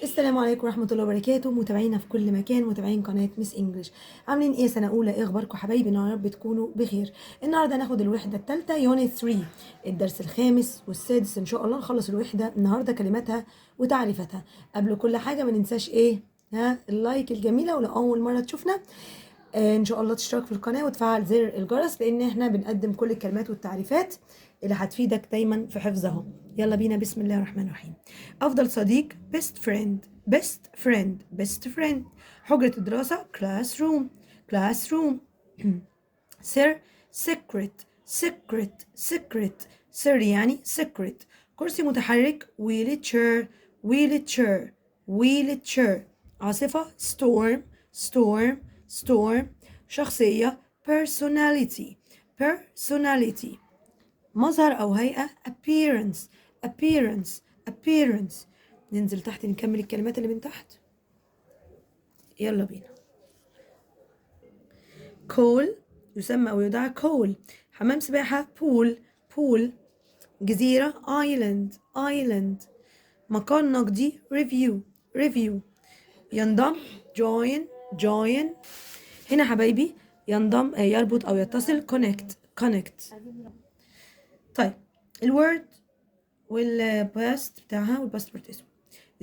السلام عليكم ورحمة الله وبركاته، متابعينا في كل مكان، متابعين قناة ميس انجلش. عاملين ايه سنة أولى؟ ايه أخباركم حبايبي؟ يا رب تكونوا بخير. النهارده هناخد الوحدة الثالثة يونت 3، الدرس الخامس والسادس إن شاء الله. نخلص الوحدة النهارده، كلماتها وتعريفاتها. قبل كل حاجة ما ننساش ايه؟ اللايك الجميلة، ولو أول مرة تشوفنا ان شاء الله تشترك في القناه وتفعل زر الجرس، لان احنا بنقدم كل الكلمات والتعريفات اللي هتفيدك دايما في حفظها. يلا بينا، بسم الله الرحمن الرحيم. افضل صديق best friend best friend best friend. حجرة الدراسة classroom classroom. سر secret secret secret. سر يعني secret. كرسي متحرك wheelchair wheelchair wheelchair. عاصفة storm storm storm. شخصية personality personality. مظهر أو هيئة appearance appearance appearance. ننزل تحت نكمل الكلمات اللي من تحت. يلا بينا. كول يسمى أو يدعى كول. حمام سباحة بول بول. جزيرة island island. مكان نقدي review review. ينضم join join. هنا حبايبي ينضم يربط أو يتصل connect connect. طيب الورد والباست بتاعها والباست بارتيسيبل.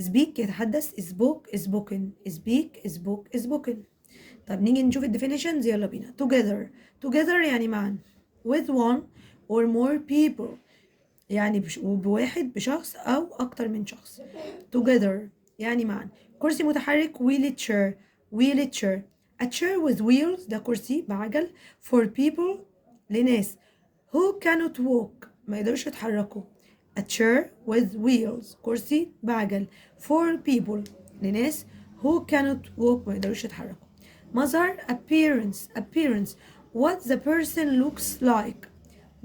speak يتحدث، spoke spoken speak spoke spoken. طب نيجي نشوف الديفينيشنز، يلا بينا. together together يعني معا. with one or more people يعني بواحد بشخص أو أكتر من شخص. together يعني معا. كرسي متحرك wheelchair wheelchair. a chair with wheels ده كرسي بعجل for people لناس who cannot walk ما يقدرش يتحركوا. a chair with wheels كرسي بعجل for people لناس who cannot walk ما يقدروش يتحركوا. مظهر appearance appearance. what the person looks like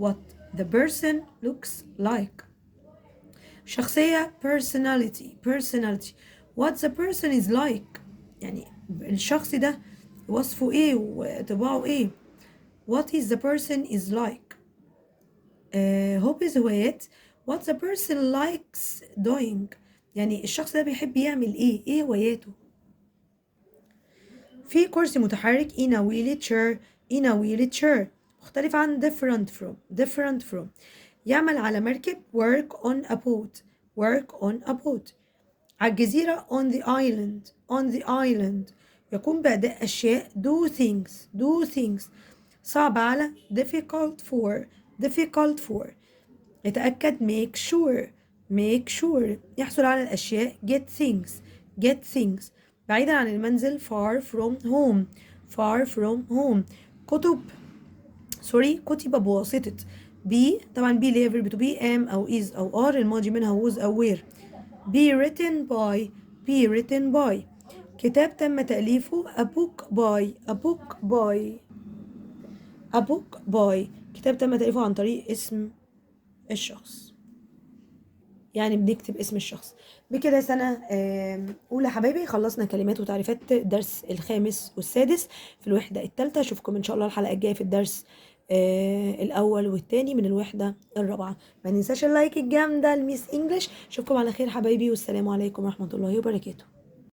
what the person looks like. شخصية personality personality. what the person is like يعني الشخص ده وصفه ايه وطباعه ايه. what is the person is like. hobbies هوايات. what the person likes doing يعني الشخص ده بيحب يعمل ايه هواياته. في كرسي متحرك in a wheelchair in a wheelchair مختلف عن different from. يعمل على مركب work on a boat work on a boat. على الجزيرة on the island يقوم بأداء أشياء do things. صعب على difficult for. يتأكد make sure. يحصل على الأشياء get things. بعيدا عن المنزل far from home. كتب بواسطة be طبعا be اللي هي verb to be am أو is أو are. الماضي منها was أو were. be written by. كتاب تم تأليفه a book by. كتاب تم تأليفه عن طريق اسم الشخص، يعني بنكتب اسم الشخص. بكده سنة أولى حبايبي خلصنا كلمات وتعريفات الدرس الخامس والسادس في الوحدة الثالثة. أشوفكم إن شاء الله الحلقة الجاية في الدرس الأول والثاني من الوحدة الرابعة. ما ننساش اللايك الجامدة لميس إنجلش. أشوفكم على خير حبايبي، والسلام عليكم ورحمة الله وبركاته.